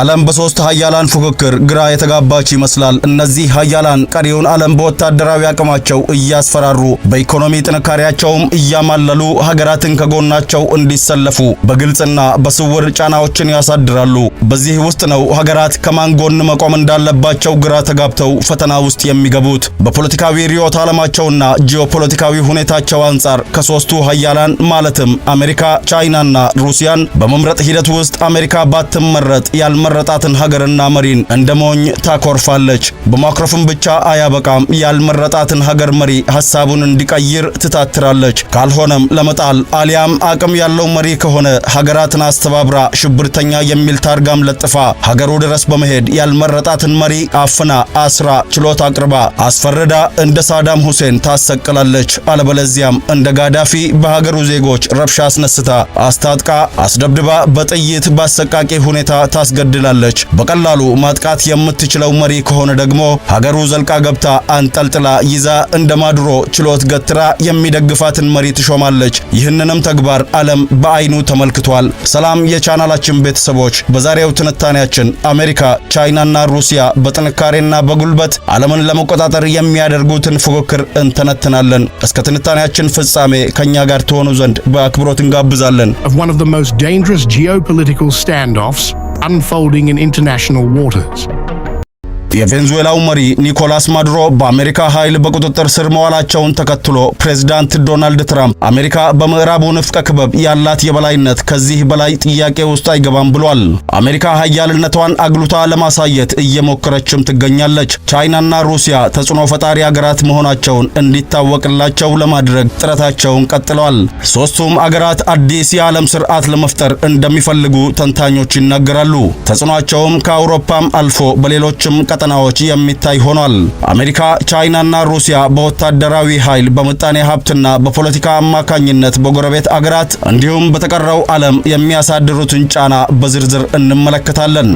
ዓለም በሶስት ሀያላን ፉክክር ግራ የተጋባች ይመስላል። እነዚህ ሀያላን ቀሪውን ዓለም በወታደራዊ አቅማቸው እያስፈራሩ በኢኮኖሚ ጥንካሬያቸውም እያማለሉ ሀገራትን ከጎናቸው እንዲሰለፉ በግልጽና በስውር ጫናዎችን ያሳድራሉ። በዚህ ውስጥ ነው ሀገራት ከማን ጎን መቆም እንዳለባቸው ግራ ተጋብተው ፈተና ውስጥ የሚገቡት። በፖለቲካዊ ርዕዮተ ዓለማቸውና ጂኦፖለቲካዊ ሁኔታቸው አንጻር ከሶስቱ ሀያላን ማለትም አሜሪካ፣ ቻይናና ሩሲያን በመምረጥ ሂደት ውስጥ አሜሪካ ባትመረጥ ያልመረጣትን ሀገርና መሪን እንደሞኝ ታኮርፋለች። በማክሮፍም ብቻ አያበቃም። ያልመረጣትን ሀገር መሪ ሐሳቡን እንዲቀይር ትታትራለች። ካልሆነም ለመጣል አሊያም አቅም ያለው መሪ ከሆነ ሀገራትን አስተባብራ ሽብርተኛ የሚል ታርጋም ለጥፋ ሀገሩ ድረስ በመሄድ ያልመረጣትን መሪ አፍና አስራ ችሎት አቅርባ አስፈርዳ እንደ ሳዳም ሁሴን ታሰቅላለች። አለበለዚያም እንደ ጋዳፊ በሀገሩ ዜጎች ረብሻ አስነስታ አስታጥቃ አስደብድባ በጥይት ባሰቃቂ ሁኔታ ታስገድላለች። በቀላሉ ማጥቃት የምትችለው መሪ ከሆነ ደግሞ ሀገሩ ዘልቃ ገብታ አንጠልጥላ ይዛ እንደ ማድሮ ችሎት ገትራ የሚደግፋትን መሪ ትሾማለች። ይህንንም ተግባር ዓለም በአይኑ ተመልክቷል። ሰላም የቻናላችን ቤተሰቦች፣ በዛሬው ትንታኔያችን አሜሪካ፣ ቻይናና ሩሲያ በጥንካሬና በጉልበት ዓለምን ለመቆጣጠር የሚያደርጉትን ፉክክር እንተነትናለን። እስከ ትንታኔያችን ፍጻሜ ከኛ ጋር ትሆኑ ዘንድ በአክብሮት እንጋብዛለን። One of the most dangerous geopolitical standoffs unfolding in international waters. የቬንዙዌላው መሪ ኒኮላስ ማዱሮ በአሜሪካ ኃይል በቁጥጥር ስር መዋላቸውን ተከትሎ ፕሬዝዳንት ዶናልድ ትራምፕ አሜሪካ በምዕራቡ ንፍቀ ክበብ ያላት የበላይነት ከዚህ በላይ ጥያቄ ውስጥ አይገባም ብሏል። አሜሪካ ኃያልነቷን አግሉታ ለማሳየት እየሞከረችም ትገኛለች። ቻይናና ሩሲያ ተጽዕኖ ፈጣሪ አገራት መሆናቸውን እንዲታወቅላቸው ለማድረግ ጥረታቸውን ቀጥለዋል። ሶስቱም አገራት አዲስ የዓለም ስርዓት ለመፍጠር እንደሚፈልጉ ተንታኞች ይናገራሉ። ተጽዕኖአቸውም ከአውሮፓም አልፎ በሌሎችም ቀጠናዎች የሚታይ ሆኗል። አሜሪካ፣ ቻይናና ሩሲያ በወታደራዊ ኃይል፣ በምጣኔ ሀብትና በፖለቲካ አማካኝነት በጎረቤት አገራት እንዲሁም በተቀረው ዓለም የሚያሳድሩትን ጫና በዝርዝር እንመለከታለን።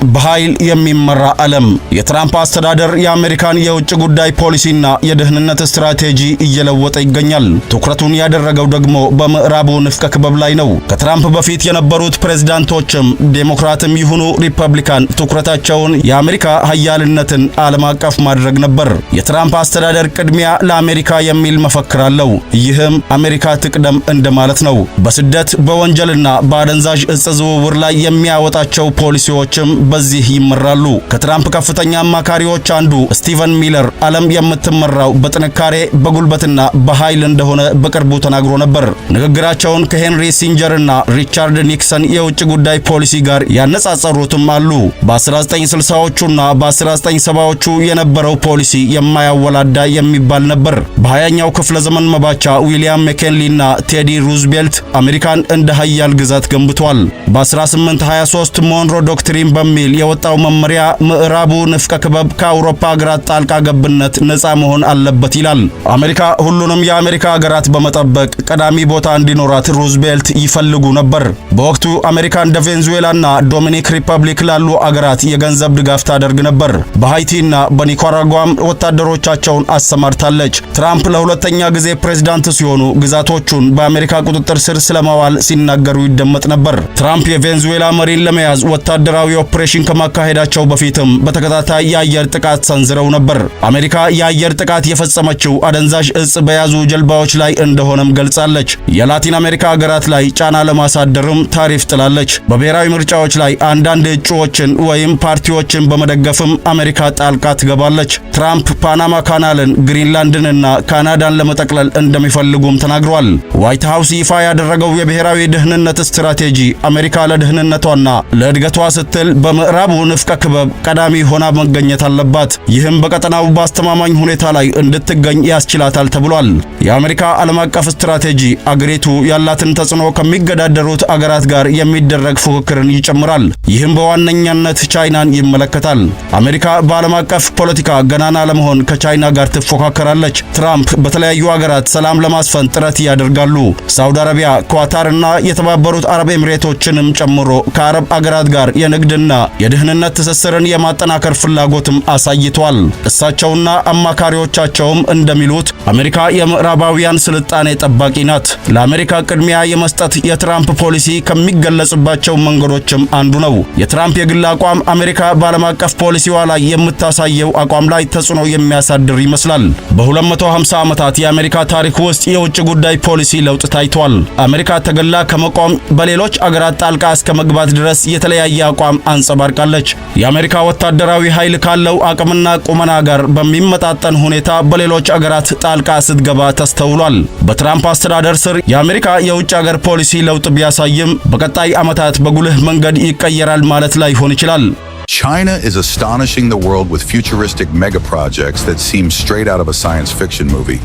በኃይል የሚመራ ዓለም። የትራምፕ አስተዳደር የአሜሪካን የውጭ ጉዳይ ፖሊሲና የደህንነት ስትራቴጂ እየለወጠ ይገኛል። ትኩረቱን ያደረገው ደግሞ በምዕራቡ ንፍቀ ክበብ ላይ ነው። ከትራምፕ በፊት የነበሩት ፕሬዝዳንቶችም ዴሞክራትም ይሁኑ ሪፐብሊካን ትኩረታቸውን የአሜሪካ ኃያልነትን ዓለም አቀፍ ማድረግ ነበር። የትራምፕ አስተዳደር ቅድሚያ ለአሜሪካ የሚል መፈክር አለው። ይህም አሜሪካ ትቅደም እንደማለት ነው። በስደት በወንጀልና በአደንዛዥ እጽ ዝውውር ላይ የሚያወጣቸው ፖሊሲዎችም በዚህ ይመራሉ። ከትራምፕ ከፍተኛ አማካሪዎች አንዱ ስቲቨን ሚለር ዓለም የምትመራው በጥንካሬ በጉልበትና በኃይል እንደሆነ በቅርቡ ተናግሮ ነበር። ንግግራቸውን ከሄንሪ ሲንጀርና ሪቻርድ ኒክሰን የውጭ ጉዳይ ፖሊሲ ጋር ያነጻጸሩትም አሉ። በ1960ዎቹና በ1970ዎቹ የነበረው ፖሊሲ የማያወላዳ የሚባል ነበር። በ20ኛው ክፍለ ዘመን መባቻ ዊሊያም ሜኬንሊና ቴዲ ሩዝቬልት አሜሪካን እንደ ኃያል ግዛት ገንብቷል። በ1823 ሞንሮ ዶክትሪን በሚል የወጣው መመሪያ ምዕራቡ ንፍቀ ክበብ ከአውሮፓ ሀገራት ጣልቃ ገብነት ነፃ መሆን አለበት ይላል። አሜሪካ ሁሉንም የአሜሪካ ሀገራት በመጠበቅ ቀዳሚ ቦታ እንዲኖራት ሩዝቬልት ይፈልጉ ነበር። በወቅቱ አሜሪካ እንደ ቬንዙዌላና ዶሚኒክ ሪፐብሊክ ላሉ አገራት የገንዘብ ድጋፍ ታደርግ ነበር። በሃይቲና በኒካራጓም ወታደሮቻቸውን አሰማርታለች። ትራምፕ ለሁለተኛ ጊዜ ፕሬዝዳንት ሲሆኑ ግዛቶቹን በአሜሪካ ቁጥጥር ስር ስለማዋል ሲናገሩ ይደመጥ ነበር። ትራምፕ የቬንዙዌላ መሪን ለመያዝ ወታደራዊ ኦፕሬሽን ከማካሄዳቸው በፊትም በተከታታይ የአየር ጥቃት ሰንዝረው ነበር። አሜሪካ የአየር ጥቃት የፈጸመችው አደንዛዥ እጽ በያዙ ጀልባዎች ላይ እንደሆነም ገልጻለች። የላቲን አሜሪካ ሀገራት ላይ ጫና ለማሳደርም ታሪፍ ጥላለች። በብሔራዊ ምርጫዎች ላይ አንዳንድ እጩዎችን ወይም ፓርቲዎችን በመደገፍም አሜሪካ ጣልቃ ትገባለች። ትራምፕ ፓናማ ካናልን፣ ግሪንላንድንና ካናዳን ለመጠቅለል እንደሚፈልጉም ተናግረዋል። ዋይት ሃውስ ይፋ ያደረገው የብሔራዊ ደህንነት ስትራቴጂ አሜሪካ ለደህንነቷና ለእድገቷ ስትል በምዕራቡ ንፍቀ ክበብ ቀዳሚ ሆና መገኘት አለባት። ይህም በቀጠናው በአስተማማኝ ሁኔታ ላይ እንድትገኝ ያስችላታል ተብሏል። የአሜሪካ ዓለም አቀፍ ስትራቴጂ አገሪቱ ያላትን ተጽዕኖ ከሚገዳደሩት አገራት ጋር የሚደረግ ፉክክርን ይጨምራል። ይህም በዋነኛነት ቻይናን ይመለከታል። አሜሪካ በዓለም አቀፍ ፖለቲካ ገናና ለመሆን ከቻይና ጋር ትፎካከራለች። ትራምፕ በተለያዩ አገራት ሰላም ለማስፈን ጥረት ያደርጋሉ። ሳውዲ አረቢያ፣ ኳታርና የተባበሩት አረብ ኤሚሬቶችንም ጨምሮ ከአረብ አገራት ጋር የንግድና የደህንነት ትስስርን የማጠናከር ፍላጎትም አሳይቷል። እሳቸውና አማካሪዎቻቸውም እንደሚሉት አሜሪካ የምዕራባውያን ስልጣኔ ጠባቂ ናት። ለአሜሪካ ቅድሚያ የመስጠት የትራምፕ ፖሊሲ ከሚገለጽባቸው መንገዶችም አንዱ ነው። የትራምፕ የግል አቋም አሜሪካ በዓለም አቀፍ ፖሊሲዋ ላይ የምታሳየው አቋም ላይ ተጽዕኖ የሚያሳድር ይመስላል። በ250 ዓመታት የአሜሪካ ታሪክ ውስጥ የውጭ ጉዳይ ፖሊሲ ለውጥ ታይቷል። አሜሪካ ተገላ ከመቆም በሌሎች አገራት ጣልቃ እስከ መግባት ድረስ የተለያየ አቋም አንጸባርቃለች። የአሜሪካ ወታደራዊ ኃይል ካለው አቅምና ቁመና ጋር በሚመጣጠን ሁኔታ በሌሎች አገራት ጣልቃ ስትገባ ተስተውሏል። በትራምፕ አስተዳደር ስር የአሜሪካ የውጭ አገር ፖሊሲ ለውጥ ቢያሳይም በቀጣይ ዓመታት በጉልህ መንገድ ይቀየራል ማለት ላይሆን ይችላል። China is astonishing the world with futuristic mega projects that seem straight out of a science fiction movie.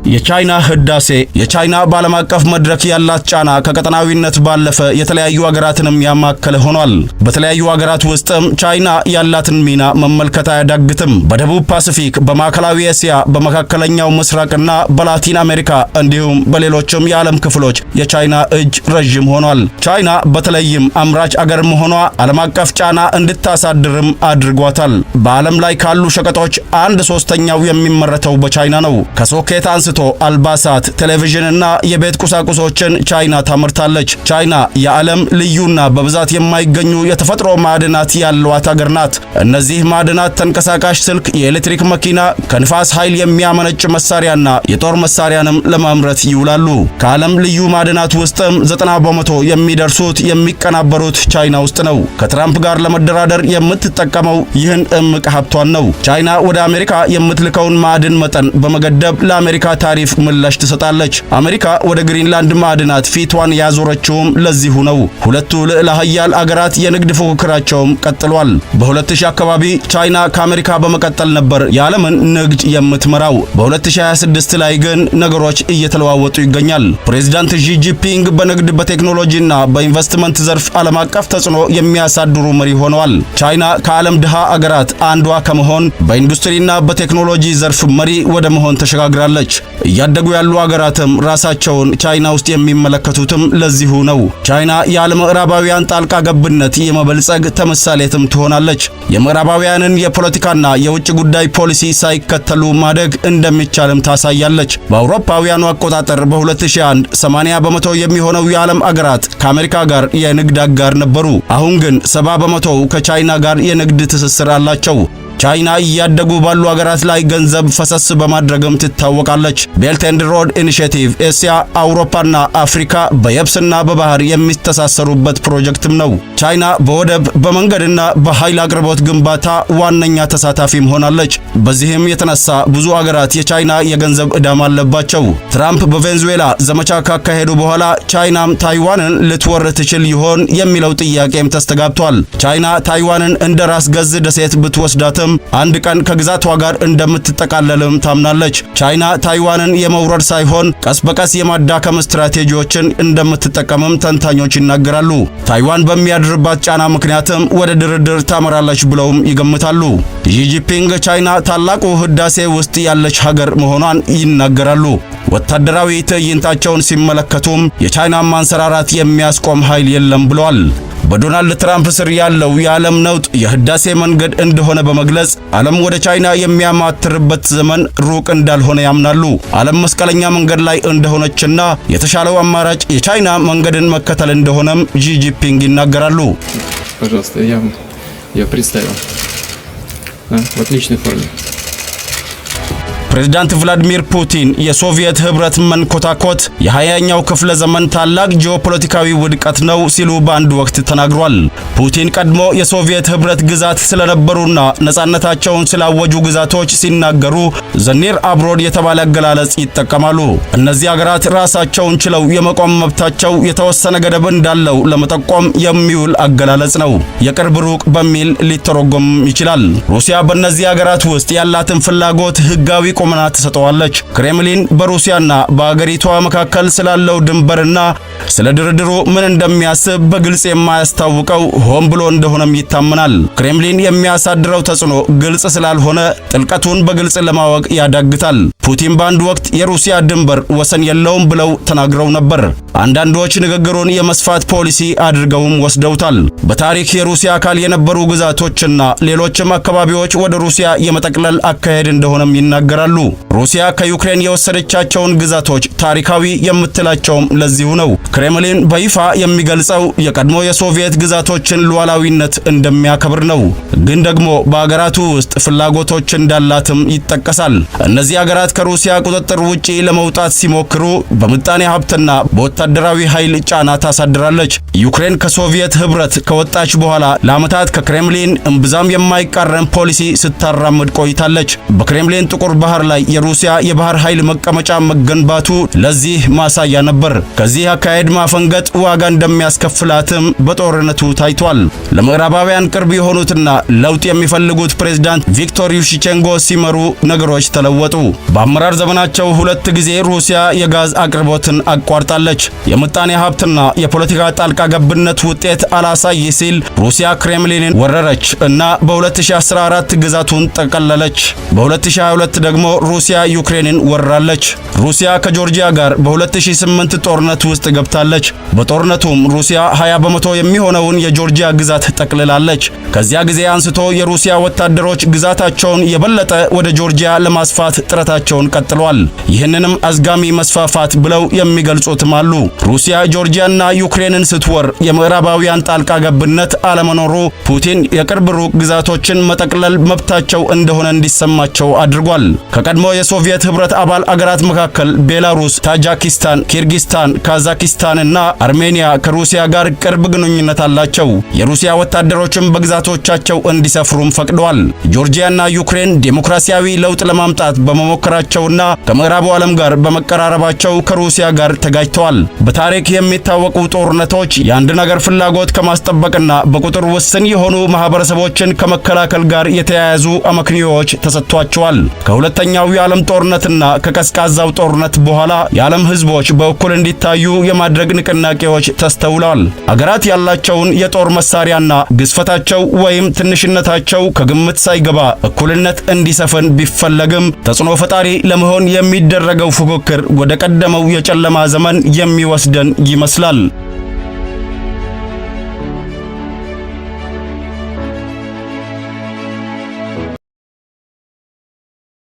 የቻይና ህዳሴ የቻይና በዓለም አቀፍ መድረክ ያላት ጫና ከቀጠናዊነት ባለፈ የተለያዩ አገራትንም ያማከለ ሆኗል። በተለያዩ አገራት ውስጥም ቻይና ያላትን ሚና መመልከት አያዳግትም። በደቡብ ፓሲፊክ፣ በማዕከላዊ እስያ፣ በመካከለኛው ምስራቅና በላቲን አሜሪካ እንዲሁም በሌሎችም የዓለም ክፍሎች የቻይና እጅ ረዥም ሆኗል። ቻይና በተለይም አምራች አገር መሆኗ ዓለም አቀፍ ጫና እንድታሳድርም አድርጓታል። በዓለም ላይ ካሉ ሸቀጦች 1/3 የሚመረተው በቻይና ነው። ከሶኬት አንስቶ አልባሳት፣ ቴሌቪዥንና የቤት ቁሳቁሶችን ቻይና ታመርታለች። ቻይና የዓለም ልዩና በብዛት የማይገኙ የተፈጥሮ ማዕድናት ያሏት አገር ናት። እነዚህ ማዕድናት ተንቀሳቃሽ ስልክ፣ የኤሌክትሪክ መኪና፣ ከንፋስ ኃይል የሚያመነጭ መሳሪያና የጦር መሳሪያንም ለማምረት ይውላሉ። ከዓለም ልዩ ማዕድናት ውስጥም 90% የሚደርሱት የሚቀናበሩት ቻይና ውስጥ ነው። ከትራምፕ ጋር ለመደራደር የምትጠቀመው ይህን እምቅ ሀብቷን ነው። ቻይና ወደ አሜሪካ የምትልከውን ማዕድን መጠን በመገደብ ለአሜሪካ ታሪፍ ምላሽ ትሰጣለች። አሜሪካ ወደ ግሪንላንድ ማዕድናት ፊቷን ያዞረችውም ለዚሁ ነው። ሁለቱ ልዕለ ኃያል አገራት የንግድ ፉክክራቸውም ቀጥሏል። በ2000 አካባቢ ቻይና ከአሜሪካ በመቀጠል ነበር የዓለምን ንግድ የምትመራው። በ2026 ላይ ግን ነገሮች እየተለዋወጡ ይገኛል። ፕሬዝዳንት ዢ ጂንፒንግ በንግድ በቴክኖሎጂና በኢንቨስትመንት ዘርፍ ዓለም አቀፍ ተጽዕኖ የሚያሳድሩ መሪ ሆነዋል። ቻይና ከዓለም ድሃ አገራት አንዷ ከመሆን በኢንዱስትሪና በቴክኖሎጂ ዘርፍ መሪ ወደ መሆን ተሸጋግራለች። እያደጉ ያሉ አገራትም ራሳቸውን ቻይና ውስጥ የሚመለከቱትም ለዚሁ ነው። ቻይና ያለ ምዕራባውያን ጣልቃ ገብነት የመበልጸግ ተምሳሌትም ትሆናለች። የምዕራባውያንን የፖለቲካና የውጭ ጉዳይ ፖሊሲ ሳይከተሉ ማደግ እንደሚቻልም ታሳያለች። በአውሮፓውያኑ አቆጣጠር በ2001 80% የሚሆነው የዓለም አገራት ከአሜሪካ ጋር የንግድ አጋር ነበሩ። አሁን ግን 70% ከቻይና ጋር የንግድ ትስስር አላቸው። ቻይና እያደጉ ባሉ አገራት ላይ ገንዘብ ፈሰስ በማድረግም ትታወቃለች። ቤልት ኤንድ ሮድ ኢኒሼቲቭ ኤስያ፣ አውሮፓና አፍሪካ በየብስና በባህር የሚተሳሰሩበት ፕሮጀክትም ነው። ቻይና በወደብ በመንገድና በኃይል አቅርቦት ግንባታ ዋነኛ ተሳታፊም ሆናለች። በዚህም የተነሳ ብዙ አገራት የቻይና የገንዘብ ዕዳም አለባቸው። ትራምፕ በቬንዙዌላ ዘመቻ ካካሄዱ በኋላ ቻይናም ታይዋንን ልትወር ትችል ይሆን የሚለው ጥያቄም ተስተጋብቷል። ቻይና ታይዋንን እንደ ራስ ገዝ ደሴት ብትወስዳትም አንድ ቀን ከግዛቷ ጋር እንደምትጠቃለልም ታምናለች። ቻይና ታይዋንን የመውረድ ሳይሆን ቀስ በቀስ የማዳከም ስትራቴጂዎችን እንደምትጠቀምም ተንታኞች ይናገራሉ። ታይዋን በሚያድርባት ጫና ምክንያትም ወደ ድርድር ታመራለች ብለውም ይገምታሉ። ዢ ጂንፒንግ ቻይና ታላቁ ህዳሴ ውስጥ ያለች ሀገር መሆኗን ይናገራሉ። ወታደራዊ ትዕይንታቸውን ሲመለከቱም የቻይና ማንሰራራት የሚያስቆም ኃይል የለም ብለዋል። በዶናልድ ትራምፕ ስር ያለው የዓለም ነውጥ የህዳሴ መንገድ እንደሆነ በመግለጽ ዓለም ወደ ቻይና የሚያማትርበት ዘመን ሩቅ እንዳልሆነ ያምናሉ። ዓለም መስቀለኛ መንገድ ላይ እንደሆነችና የተሻለው አማራጭ የቻይና መንገድን መከተል እንደሆነም ዢ ጂንፒንግ ይናገራሉ። Пожалуйста, я представил. В отличной форме. ፕሬዝዳንት ቭላዲሚር ፑቲን የሶቪየት ህብረት መንኮታኮት የ20ኛው ክፍለ ዘመን ታላቅ ጂኦፖለቲካዊ ውድቀት ነው ሲሉ በአንድ ወቅት ተናግሯል። ፑቲን ቀድሞ የሶቪየት ህብረት ግዛት ስለነበሩና ነፃነታቸውን ስላወጁ ግዛቶች ሲናገሩ ዘኒር አብሮድ የተባለ አገላለጽ ይጠቀማሉ። እነዚህ አገራት ራሳቸውን ችለው የመቆም መብታቸው የተወሰነ ገደብ እንዳለው ለመጠቆም የሚውል አገላለጽ ነው። የቅርብ ሩቅ በሚል ሊተረጎም ይችላል። ሩሲያ በእነዚህ አገራት ውስጥ ያላትን ፍላጎት ህጋዊ ቁመና ትሰጠዋለች። ክሬምሊን በሩሲያና በአገሪቷ መካከል ስላለው ድንበርና ስለ ድርድሩ ምን እንደሚያስብ በግልጽ የማያስታውቀው ሆን ብሎ እንደሆነም ይታመናል። ክሬምሊን የሚያሳድረው ተጽዕኖ ግልጽ ስላልሆነ ጥልቀቱን በግልጽ ለማወቅ ያዳግታል። ፑቲን በአንድ ወቅት የሩሲያ ድንበር ወሰን የለውም ብለው ተናግረው ነበር። አንዳንዶች ንግግሩን የመስፋት ፖሊሲ አድርገውም ወስደውታል። በታሪክ የሩሲያ አካል የነበሩ ግዛቶችና ሌሎችም አካባቢዎች ወደ ሩሲያ የመጠቅለል አካሄድ እንደሆነም ይናገራሉ። ሩሲያ ከዩክሬን የወሰደቻቸውን ግዛቶች ታሪካዊ የምትላቸውም ለዚሁ ነው። ክሬምሊን በይፋ የሚገልጸው የቀድሞ የሶቪየት ግዛቶችን ሉዓላዊነት እንደሚያከብር ነው። ግን ደግሞ በአገራቱ ውስጥ ፍላጎቶች እንዳላትም ይጠቀሳል። እነዚህ አገራት ከሩሲያ ቁጥጥር ውጪ ለመውጣት ሲሞክሩ በምጣኔ ሀብትና በወታደራዊ ኃይል ጫና ታሳድራለች። ዩክሬን ከሶቪየት ህብረት ከወጣች በኋላ ለዓመታት ከክሬምሊን እምብዛም የማይቃረን ፖሊሲ ስታራምድ ቆይታለች። በክሬምሊን ጥቁር ባህር ላይ የሩሲያ የባህር ኃይል መቀመጫ መገንባቱ ለዚህ ማሳያ ነበር። ከዚህ አካሄድ ማፈንገጥ ዋጋ እንደሚያስከፍላትም በጦርነቱ ታይቷል። ለምዕራባውያን ቅርብ የሆኑትና ለውጥ የሚፈልጉት ፕሬዝዳንት ቪክቶር ዩሺቼንኮ ሲመሩ ነገሮች ተለወጡ። በአመራር ዘመናቸው 2 ጊዜ ሩሲያ የጋዝ አቅርቦትን አቋርጣለች። የምጣኔ ሀብትና የፖለቲካ ጣልቃ ገብነት ውጤት አላሳይ ሲል ሩሲያ ክሬምሊንን ወረረች እና በ2014 ግዛቱን ጠቀለለች። በ2022 ደግሞ ሩሲያ ዩክሬንን ወራለች። ሩሲያ ከጆርጂያ ጋር በ2008 ጦርነት ውስጥ ገብታለች። በጦርነቱም ሩሲያ 20 በመቶ የሚሆነውን የጆርጂያ ግዛት ጠቅልላለች። ከዚያ ጊዜ አንስቶ የሩሲያ ወታደሮች ግዛታቸውን የበለጠ ወደ ጆርጂያ ለማስፋት ጥረታቸውን ቀጥሏል። ይህንንም አዝጋሚ መስፋፋት ብለው የሚገልጹትም አሉ። ሩሲያ ጆርጂያና ዩክሬንን ስትወር የምዕራባውያን ጣልቃ ገብነት አለመኖሩ ፑቲን የቅርብ ሩቅ ግዛቶችን መጠቅለል መብታቸው እንደሆነ እንዲሰማቸው አድርጓል። ከቀድሞ የሶቪየት ህብረት አባል አገራት መካከል ቤላሩስ፣ ታጂኪስታን፣ ኪርጊስታን፣ ካዛኪስታንና አርሜኒያ ከሩሲያ ጋር ቅርብ ግንኙነት አላቸው። የሩሲያ ወታደሮችም በግዛቶቻቸው እንዲሰፍሩም ፈቅደዋል። ጆርጂያና ዩክሬን ዴሞክራሲያዊ ለውጥ ለማምጣት በመሞከራቸውና ከምዕራቡ ዓለም ጋር በመቀራረባቸው ከሩሲያ ጋር ተጋጭተዋል። በታሪክ የሚታወቁ ጦርነቶች የአንድ ነገር ፍላጎት ከማስጠበቅና በቁጥር ውስን የሆኑ ማህበረሰቦችን ከመከላከል ጋር የተያያዙ አመክንዮዎች ተሰጥቷቸዋል። ከሁለተኛው የዓለም ጦርነትና ከቀዝቃዛው ጦርነት በኋላ የዓለም ህዝቦች በእኩል እንዲታዩ የማድረግ ንቅናቄዎች ተስተውለዋል። አገራት ያላቸውን የጦር መሳሪያና ግዝፈታቸው ወይም ትንሽነታቸው ከግምት ሳይገባ እኩልነት እንዲሰፍን ቢፈለግም ተጽዕኖ ፈጣሪ ለመሆን የሚደረገው ፉክክር ወደ ቀደመው የጨለማ ዘመን የሚወስደን ይመስላል።